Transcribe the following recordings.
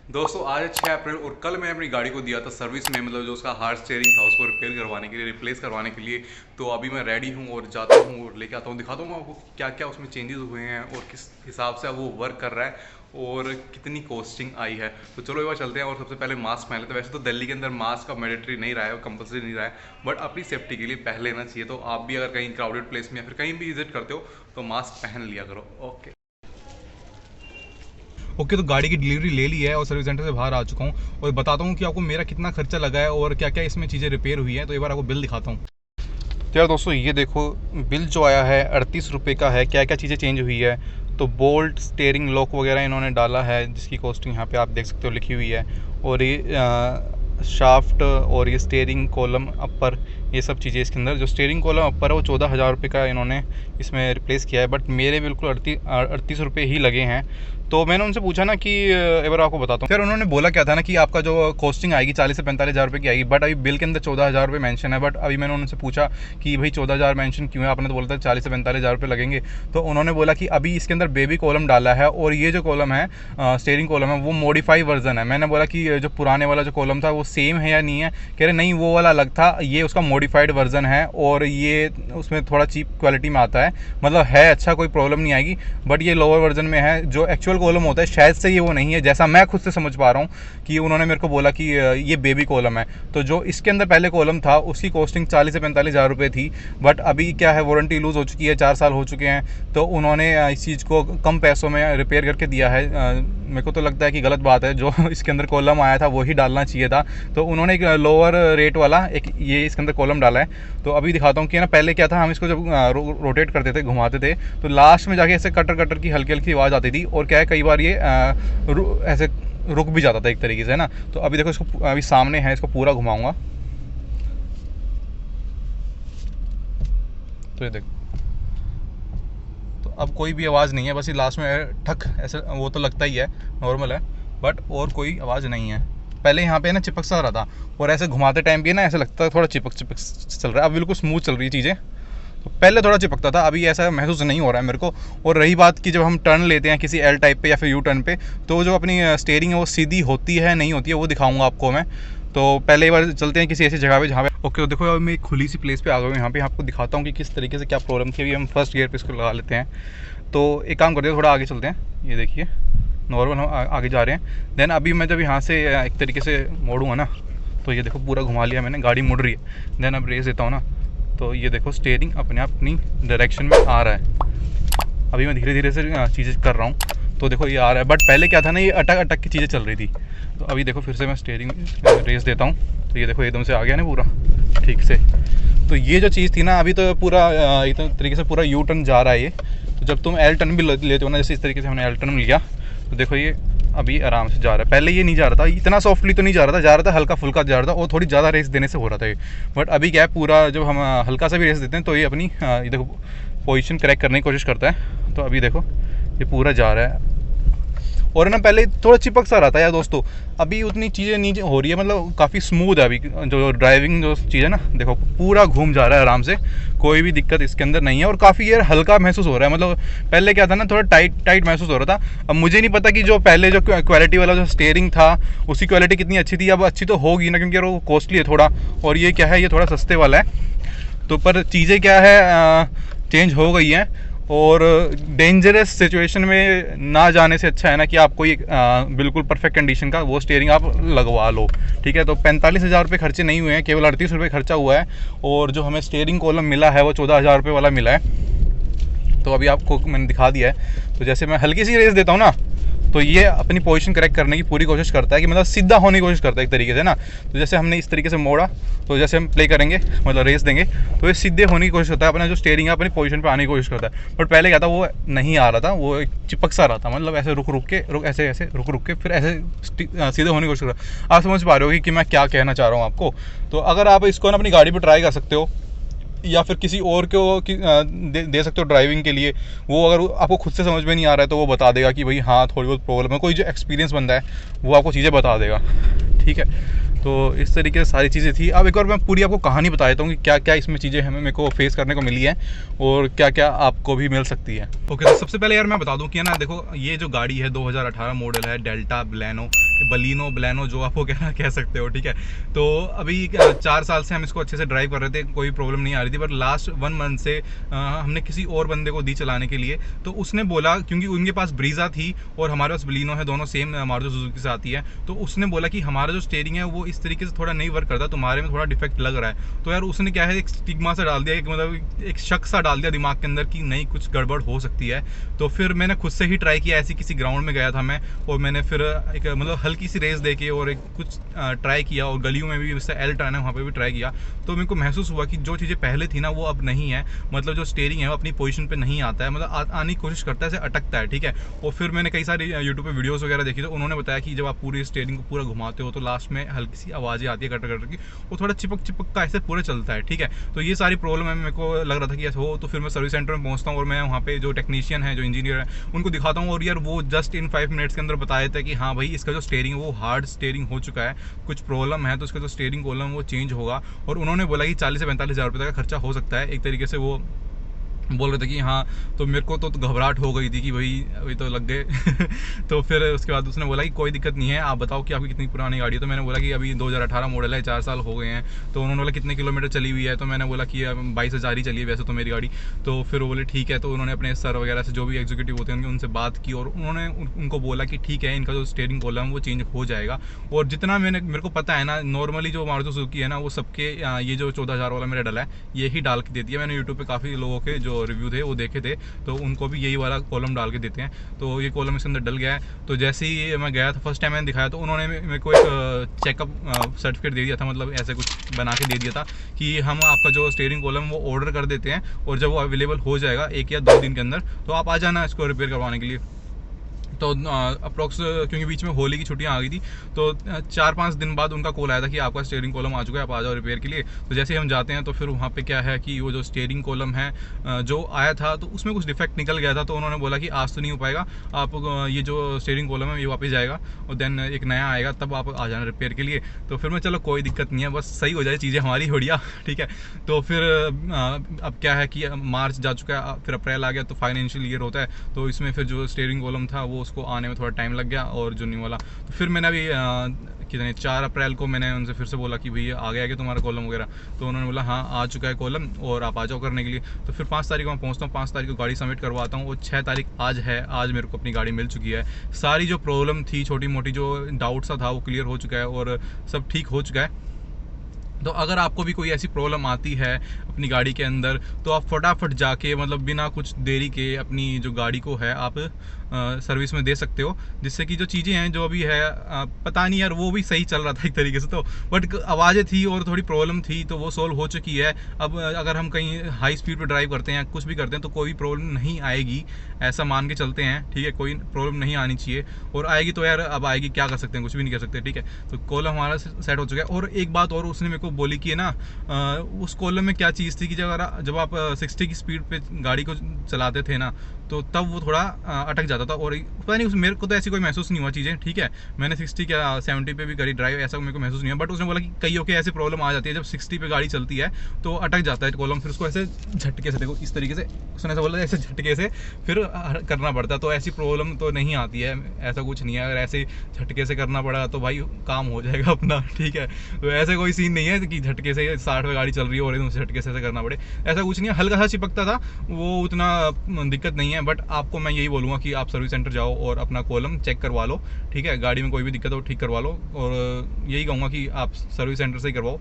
दोस्तों आज है 6 अप्रैल और कल मैंने अपनी गाड़ी को दिया था सर्विस में, मतलब जो उसका हार्ड स्टीयरिंग था उसको रिपेयर करवाने के लिए, रिप्लेस करवाने के लिए। तो अभी मैं रेडी हूँ और जाता हूँ और लेके आता हूँ, दिखाता हूँ आपको क्या क्या उसमें चेंजेस हुए हैं और किस हिसाब से अब वो वर्क कर रहा है और कितनी कॉस्टिंग आई है। तो चलो एक बार चलते हैं और सबसे पहले मास्क पहन लेते हैं। वैसे तो दिल्ली के अंदर मास्क का मैंडेटरी नहीं रहा है, कंपलसरी नहीं रहा है, बट अपनी सेफ्टी के लिए पहन लेना चाहिए। तो आप भी अगर कहीं क्राउडेड प्लेस में या फिर कहीं भी विजिट करते हो तो मास्क पहन लिया करो। ओके ओके, तो गाड़ी की डिलीवरी ले ली है और सर्विस सेंटर से बाहर आ चुका हूँ और बताता हूँ कि आपको मेरा कितना खर्चा लगा है और क्या क्या इसमें चीज़ें रिपेयर हुई हैं। तो एक बार आपको बिल दिखाता हूँ। तो यार दोस्तों, ये देखो बिल जो आया है 38 रुपये का है। क्या क्या चीज़ें चेंज हुई है, तो बोल्ट, स्टेयरिंग लॉक वगैरह इन्होंने डाला है, जिसकी कॉस्टिंग यहाँ पे आप देख सकते हो लिखी हुई है। और ये शाफ्ट और ये स्टेयरिंग कॉलम अपर, ये सब चीज़ें इसके अंदर। जो स्टेयरिंग कॉलम अपर है वो 14,000 रुपये का इन्होंने इसमें रिप्लेस किया है, बट मेरे बिल्कुल 38 रुपये ही लगे हैं। तो मैंने उनसे पूछा ना कि एक बार आपको बताता हूँ। फिर उन्होंने बोला क्या था ना कि आपका जो कॉस्टिंग आएगी 40 से 45,000 रुपये की आएगी, बट अभी बिल के अंदर 14,000 रुपये मेंशन है। बट अभी मैंने उनसे पूछा कि भाई 14,000 मेंशन क्यों है, आपने तो बोला था 40 से 45,000 रुपये लगेंगे। तो उन्होंने बोला कि अभी इसके अंदर बेबी कॉलम डाला है और ये जो कॉलम है स्टेयरिंग कॉलम है वो मॉडिफाई वर्जन है। मैंने बोला कि जो पुराने वाला जो कॉलम था वो सेम है या नहीं है। कह रहे नहीं, वो वाला अलग था, ये उसका मॉडिफाइड वर्जन है और ये उसमें थोड़ा चीप क्वालिटी में आता है, मतलब है अच्छा, कोई प्रॉब्लम नहीं आएगी, बट ये लोअर वर्जन में है। जो एक्चुअल कॉलम होता है शायद से ये वो नहीं है, जैसा मैं खुद से समझ पा रहा हूँ कि उन्होंने मेरे को बोला कि ये बेबी कॉलम है। तो जो इसके अंदर पहले कॉलम था उसकी कॉस्टिंग 40 से 45,000 रुपये थी, बट अभी क्या है, वारंटी लूज़ हो चुकी है, 4 साल हो चुके हैं, तो उन्होंने इस चीज़ को कम पैसों में रिपेयर करके दिया है। मेरे को तो लगता है कि गलत बात है, जो इसके अंदर कॉलम आया था वही डालना चाहिए था। तो उन्होंने एक लोअर रेट वाला एक ये इसके अंदर कॉलम डाला है। तो अभी दिखाता हूँ कि ना पहले क्या था, हम इसको जब रोटेट करते थे, घुमाते थे, तो लास्ट में जाके ऐसे कटर कटर की हल्की हल्की आवाज़ आती थी और क्या है, कई बार ये ऐसे रुक भी जाता था एक तरीके से, है ना। तो अभी देखो, इसको अभी सामने है, इसको पूरा घुमाऊंगा तो ये देखो, तो अब कोई भी आवाज़ नहीं है, बस ये लास्ट में ठक ऐसे वो तो लगता ही है, नॉर्मल है, बट और कोई आवाज़ नहीं है। पहले यहाँ पे ना चिपक सा रहा था और ऐसे घुमाते टाइम भी ना ऐसा लगता है थोड़ा चिपक चिपक चल रहा है। अब बिल्कुल स्मूथ चल रही है चीज़ें। तो पहले थोड़ा चिपकता था, अभी ऐसा महसूस नहीं हो रहा है मेरे को। और रही बात कि जब हम टर्न लेते हैं किसी एल टाइप पे या फिर यू टर्न पे, तो जो अपनी स्टीयरिंग है वो सीधी होती है नहीं होती है वो दिखाऊंगा आपको मैं। तो पहले एक बार चलते हैं किसी ऐसी जगह पे जहाँ पे ओके। तो देखो, अब मैं एक खुली सी प्लेस पे आ गया हूँ। यहाँ पे आपको दिखाता हूँ कि किस तरीके से क्या प्रॉब्लम थी। अभी हम फर्स्ट गियर पे इसको लगा लेते हैं। तो एक काम करते हैं, थोड़ा आगे चलते हैं। ये देखिए, नॉर्मल हम आगे जा रहे हैं। देन अभी मैं जब यहाँ से एक तरीके से मोड़ूँगा ना, तो ये देखो पूरा घुमा लिया मैंने, गाड़ी मुड़ रही है। देन अब रेस देता हूँ ना, तो ये देखो स्टीयरिंग अपने आप अपनी डायरेक्शन में आ रहा है। अभी मैं धीरे धीरे से चीज़ें कर रहा हूँ, तो देखो ये आ रहा है। बट पहले क्या था ना, ये अटक अटक की चीज़ें चल रही थी। तो अभी देखो फिर से मैं स्टीयरिंग रेस देता हूँ, तो ये देखो एकदम से आ गया ना पूरा ठीक से। तो ये जो चीज़ थी ना, अभी तो पूरा इतना तरीके से पूरा यू टर्न जा रहा है ये। तो जब तुम एल टर्न भी लेते हो ना, जैसे इस तरीके से हमने एल टर्न लिया, तो देखो ये अभी आराम से जा रहा है। पहले ये नहीं जा रहा था, इतना सॉफ्टली तो नहीं जा रहा था, हल्का फुल्का जा रहा था और थोड़ी ज़्यादा रेस देने से हो रहा था ये। बट अभी क्या है, पूरा जब हम हल्का सा भी रेस देते हैं तो ये अपनी ये देखो पोजीशन करेक्ट करने की कोशिश करता है। तो अभी देखो ये पूरा जा रहा है। और ना पहले थोड़ा चिपक सा रहा था यार दोस्तों, अभी उतनी चीज़ें नहीं हो रही है, मतलब काफ़ी स्मूथ है अभी जो ड्राइविंग जो चीज़ है ना। देखो पूरा घूम जा रहा है आराम से, कोई भी दिक्कत इसके अंदर नहीं है और काफ़ी यार हल्का महसूस हो रहा है। मतलब पहले क्या था ना, थोड़ा टाइट टाइट महसूस हो रहा था। अब मुझे नहीं पता कि जो पहले जो क्वालिटी वाला जो स्टीयरिंग था उसकी क्वालिटी कितनी अच्छी थी। अब अच्छी तो होगी ना, क्योंकि वो कॉस्टली है थोड़ा, और ये क्या है, ये थोड़ा सस्ते वाला है। तो पर चीज़ें क्या है, चेंज हो गई हैं। और डेंजरस सिचुएशन में ना जाने से अच्छा है ना कि आप कोई बिल्कुल परफेक्ट कंडीशन का वो स्टीयरिंग आप लगवा लो, ठीक है। तो 45,000 रुपये खर्चे नहीं हुए हैं, केवल 38 रुपये खर्चा हुआ है। और जो हमें स्टीयरिंग कॉलम मिला है वो 14,000 रुपये वाला मिला है। तो अभी आपको मैंने दिखा दिया है। तो जैसे मैं हल्की सी रेस देता हूँ ना, तो ये अपनी पोजीशन करेक्ट करने की पूरी कोशिश करता है, कि मतलब सीधा होने की कोशिश करता है एक तरीके से ना। तो जैसे हमने इस तरीके से मोड़ा, तो जैसे हम प्ले करेंगे मतलब रेस देंगे, तो ये सीधे होने की कोशिश करता है, अपना जो स्टीयरिंग है अपनी पोजीशन पे आने की कोशिश करता है। बट पहले क्या था, वो नहीं आ रहा था, वो एक चिपक सा रहा था, मतलब ऐसे रुक रुक के ऐसे रुक के फिर ऐसे सीधे होने की कोशिश कर रहा है। आप समझ पा रहे हो कि मैं क्या कहना चाह रहा हूँ आपको। तो अगर आप इसको ना अपनी गाड़ी पर ट्राई कर सकते हो या फिर किसी और को दे सकते हो ड्राइविंग के लिए। वो अगर आपको खुद से समझ में नहीं आ रहा है तो वो बता देगा कि भाई हाँ थोड़ी बहुत प्रॉब्लम है। कोई जो एक्सपीरियंस बंदा है वो आपको चीज़ें बता देगा, ठीक है। तो इस तरीके से सारी चीज़ें थी। अब एक बार मैं पूरी आपको कहानी बता देता हूँ कि क्या क्या इसमें चीज़ें हमें मेरे को फेस करने को मिली है और क्या क्या आपको भी मिल सकती है। ओके, तो सबसे पहले यार मैं बता दूँ कि ना देखो, ये जो गाड़ी है 2018 मॉडल है, डेल्टा बलिनो जो आपको कह सकते हो, ठीक है। तो अभी 4 साल से हम इसको अच्छे से ड्राइव कर रहे थे, कोई प्रॉब्लम नहीं आ रही थी, पर लास्ट 1 मंथ से हमने किसी और बंदे को दी चलाने के लिए। तो उसने बोला, क्योंकि उनके पास ब्रीजा थी और हमारे पास बलिनो है, दोनों सेम मारुति सुजुकी से आती है, तो उसने बोला कि हमारा जो स्टीयरिंग है वो इस तरीके से थोड़ा नहीं वर्क करता, तुम्हारे में थोड़ा डिफेक्ट लग रहा है। तो यार उसने क्या है, एक स्टिग्मा सा डाल दिया, एक मतलब एक शक सा डाल दिया दिमाग के अंदर कि नहीं कुछ गड़बड़ हो सकती है। तो फिर मैंने खुद से ही ट्राई किया, ऐसी किसी ग्राउंड में गया था मैं, और मैंने फिर एक मतलब हल्की सी रेस देके और एक कुछ ट्राई किया, और गलियों में भी उससे एल टर्न है वहाँ पे भी ट्राई किया। तो मेरे को महसूस हुआ कि जो चीज़ें पहले थी ना वो अब नहीं है, मतलब जो स्टीयरिंग है वो अपनी पोजीशन पे नहीं आता है, मतलब आने की कोशिश करता है, ऐसे अटकता है, ठीक है। और फिर मैंने कई सारी यूट्यूब पे वीडियोस वगैरह देखी, तो उन्होंने बताया कि जब आप पूरी स्टीयरिंग को पूरा घुमाते हो तो लास्ट में हल्की सी आवाज़ें आती है कटर कटर की, वो थोड़ा चिपक का ऐसे पूरा चलता है, ठीक है। तो ये सारी प्रॉब्लम है, मेरे को लग रहा था कि ऐसा हो। तो फिर मैं सर्विस सेंटर में पहुँचता हूँ और मैं वहाँ पे जो टेक्नीशियन है, जो इंजीनियर है, उनको दिखाता हूँ, और यार वो जस्ट इन 5 मिनट्स के अंदर बता देता है कि हाँ भाई इसका जो स्टीयरिंग है वो हार्ड स्टीयरिंग हो चुका है, कुछ प्रॉब्लम है, तो इसका जो स्टीयरिंग कॉलम वो चेंज होगा। और उन्होंने बोला कि 40 से 45 हज़ार रुपये तक का खर्चा हो सकता है, एक तरीके से वो बोल रहे थे कि हाँ। तो मेरे को तो घबराहट हो गई थी कि भाई अभी तो लग गए तो फिर उसके बाद उसने बोला कि कोई दिक्कत नहीं है, आप बताओ कि आपकी कितनी पुरानी गाड़ी है। तो मैंने बोला कि अभी 2018 मॉडल है, 4 साल हो गए हैं। तो उन्होंने बोला कितने किलोमीटर चली हुई है, तो मैंने बोला कि 22,000 ही चली है वैसे तो मेरी गाड़ी। तो फिर वो बोले ठीक है। तो उन्होंने अपने सर वगैरह से, जो भी एग्जीक्यूटिव होते हैं उनसे बात की, और उन्होंने उनको बोला कि ठीक है, इनका जो स्टीयरिंग कॉलम है वो चेंज हो जाएगा। और जितना मेरे को पता है ना, नॉर्मली जो मारुति सुजुकी है ना, वो सबके ये जो 14,000 वाला मेरा डला है ये ही डाल के देती है। मैंने यूट्यूब पर काफ़ी लोगों के जो रिव्यू थे वो देखे थे, तो उनको भी यही वाला कॉलम डाल के देते हैं। तो ये कॉलम इसके अंदर डल गया है। तो जैसे ही मैं गया था, फर्स्ट टाइम मैंने दिखाया, तो उन्होंने मेरे को एक चेकअप सर्टिफिकेट दे दिया था, मतलब ऐसे कुछ बना के दे दिया था कि हम आपका जो स्टीयरिंग कॉलम वो ऑर्डर कर देते हैं, और जब वो अवेलेबल हो जाएगा 1 या 2 दिन के अंदर, तो आप आ जाना इसको रिपेयर करवाने के लिए। तो अप्रोक्स, क्योंकि बीच में होली की छुट्टियां आ गई थी, तो 4-5 दिन बाद उनका कॉल आया था कि आपका स्टीयरिंग कॉलम आ चुका है, आप आ जाओ रिपेयर के लिए। तो जैसे ही हम जाते हैं तो फिर वहाँ पे क्या है कि वो जो स्टीयरिंग कॉलम है जो आया था, तो उसमें कुछ डिफेक्ट निकल गया था। तो उन्होंने बोला कि आज तो नहीं हो पाएगा, आप ये जो स्टीयरिंग कॉलम है ये वापस जाएगा, और देन एक नया आएगा, तब आप आ जाना रिपेयर के लिए। तो फिर मैं चलो कोई दिक्कत नहीं है, बस सही हो जाए चीज़ें हमारी बढ़िया, ठीक है। तो फिर अब क्या है कि मार्च जा चुका है, फिर अप्रैल आ गया, तो फाइनेंशियल ईयर होता है, तो इसमें फिर जो स्टीयरिंग कॉलम था वो उसको आने में थोड़ा टाइम लग गया, और जो न्यू वाला। तो फिर मैंने अभी कितने 4 अप्रैल को मैंने उनसे फिर से बोला कि भैया आ गया कि तुम्हारा कॉलम वगैरह। तो उन्होंने बोला हाँ आ चुका है कॉलम, और आप आ जाओ करने के लिए। तो फिर 5 तारीख को मैं पहुंचता हूँ, 5 तारीख को गाड़ी सबमिट करवाता हूँ, और 6 तारीख आज है, आज मेरे को अपनी गाड़ी मिल चुकी है। सारी जो प्रॉब्लम थी, छोटी मोटी जो डाउट सा था, वो क्लियर हो चुका है और सब ठीक हो चुका है। तो अगर आपको भी कोई ऐसी प्रॉब्लम आती है अपनी गाड़ी के अंदर, तो आप फटाफट जाके, मतलब बिना कुछ देरी के, अपनी जो गाड़ी को है आप सर्विस में दे सकते हो, जिससे कि जो चीज़ें हैं जो अभी है, पता नहीं यार, वो भी सही चल रहा था एक तरीके से, तो बट आवाज़ें थी और थोड़ी प्रॉब्लम थी, तो वो सॉल्व हो चुकी है। अब अगर हम कहीं हाई स्पीड पे ड्राइव करते हैं, कुछ भी करते हैं, तो कोई प्रॉब्लम नहीं आएगी, ऐसा मान के चलते हैं, ठीक है। कोई प्रॉब्लम नहीं आनी चाहिए, और आएगी तो यार अब आएगी, क्या कर सकते हैं, कुछ भी नहीं कर सकते, ठीक है। तो कॉलम हमारा सेट हो चुका है। और एक बात और उसने मेरे को बोली कि ना, उस कॉलम में क्या चीज़ थी कि जब आप 60 की स्पीड पे गाड़ी को चलाते थे ना, तो तब वो थोड़ा अटक जाता था। और पता नहीं, मेरे को तो ऐसी कोई महसूस नहीं हुआ चीज़ें, ठीक है। मैंने 60 क्या 70 पे भी करी ड्राइव, ऐसा मेरे को महसूस नहीं हुआ। बट उसने बोला कि कईयों के ऐसी प्रॉब्लम आ जाती है, जब 60 पे गाड़ी चलती है तो अटक जाता है कॉलम, फिर उसको ऐसे झटके से, देखो इस तरीके से, उसने ऐसा बोला ऐसे झटके से फिर करना पड़ता है। तो ऐसी प्रॉब्लम तो नहीं आती है, ऐसा कुछ नहीं है। अगर ऐसे झटके से करना पड़ा तो भाई काम हो जाएगा अपना, ठीक है। तो ऐसे कोई सीन नहीं है कि झटके से 60 पे गाड़ी चल रही है और एकदम झटके से करना पड़े, ऐसा कुछ नहीं है। हल्का सा चिपकता था, वो उतना दिक्कत नहीं है। बट आपको मैं यही बोलूँगा कि आप सर्विस सेंटर जाओ और अपना कॉलम चेक करवा लो, ठीक है। गाड़ी में कोई भी दिक्कत हो ठीक करवा लो, और यही कहूँगा कि आप सर्विस सेंटर से ही करवाओ।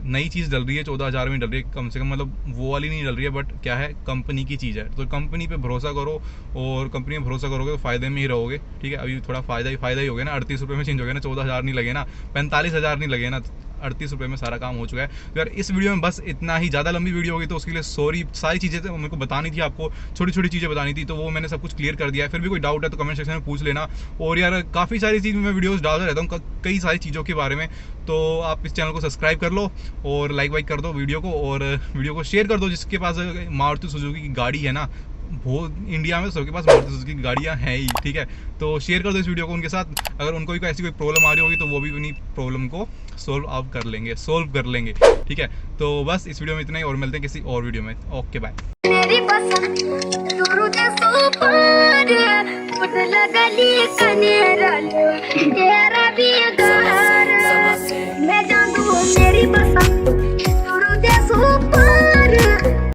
नई चीज़ डल रही है, 14,000 में डल रही है कम से कम, मतलब वो वाली नहीं डल रही है, बट क्या है, कंपनी की चीज़ है, तो कंपनी पे भरोसा करो, और कंपनी में भरोसा करोगे तो फ़ायदे में ही रहोगे, ठीक है। अभी थोड़ा फ़ायदा ही हो गया ना, 38 रुपये में चेंज हो गया ना, 14,000 नहीं लगे ना, 45,000 नहीं लगे ना, 38 रुपये में सारा काम हो चुका है। तो यार इस वीडियो में बस इतना ही, ज़्यादा लंबी वीडियो होगी तो उसके लिए सॉरी। सारी चीज़ें तो मेरे को बतानी थी, आपको छोटी छोटी चीज़ें बतानी थी, तो वो मैंने सब कुछ क्लियर कर दिया है। फिर भी कोई डाउट है तो कमेंट सेक्शन में पूछ लेना। और यार काफ़ी सारी चीज़ मैं वीडियोज़ डालता रहता हूँ कई सारी चीज़ों के बारे में, तो आप इस चैनल को सब्सक्राइब कर लो और लाइक वाइक कर दो वीडियो को, और वीडियो को शेयर कर दो जिसके पास मारुति सुजुकी की गाड़ी है ना, बहुत इंडिया में सबके पास मारुति सुजुकी की गाड़ियाँ हैं ही, ठीक है। तो शेयर कर दो इस वीडियो को उनके साथ, अगर उनको भी ऐसी कोई प्रॉब्लम आ रही होगी तो वो भी उन्हीं प्रॉब्लम को सॉल्व कर लेंगे, ठीक है। तो बस इस वीडियो में इतना ही, और मिलते हैं किसी और वीडियो में। Okay bye. मेरी पसंद शुरू से सुपर फुट लगली कनेरल तेरा भी घर मैं जानू मेरी पसंद